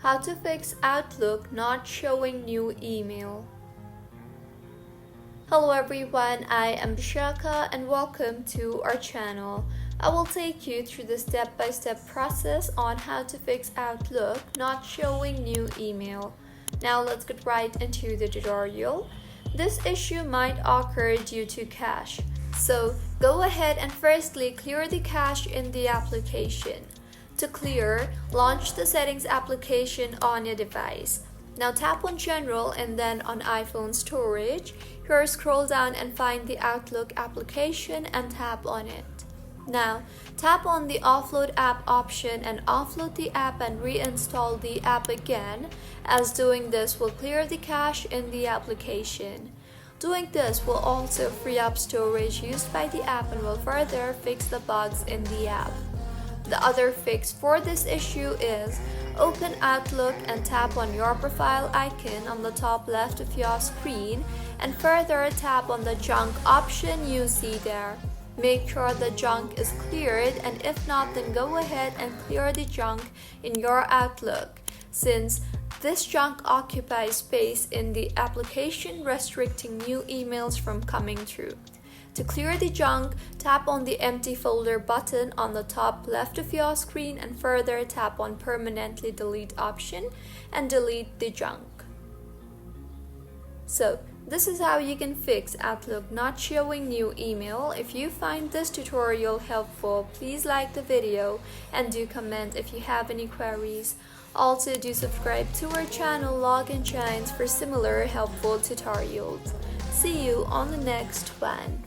How to fix Outlook not showing new email. Hello everyone, I am Bishaka and welcome to our channel. I will take you through the step-by-step process on how to fix Outlook not showing new email. Now let's get right into the tutorial. This issue might occur due to cache. So go ahead and firstly clear the cache in the application. To clear, launch the Settings application on your device. Now tap on General and then on iPhone Storage. Here scroll down and find the Outlook application and tap on it. Now tap on the Offload App option and offload the app and reinstall the app again, as doing this will clear the cache in the application. Doing this will also free up storage used by the app and will further fix the bugs in the app. The other fix for this issue is open Outlook and tap on your profile icon on the top left of your screen and further tap on the junk option you see there. Make sure the junk is cleared, and if not, then go ahead and clear the junk in your Outlook, since this junk occupies space in the application, restricting new emails from coming through. To clear the junk, tap on the empty folder button on the top left of your screen and further tap on permanently delete option and delete the junk. So this is how you can fix Outlook not showing new email. If you find this tutorial helpful, please like the video and do comment if you have any queries. Also do subscribe to our channel Login Giants for similar helpful tutorials. See you on the next one.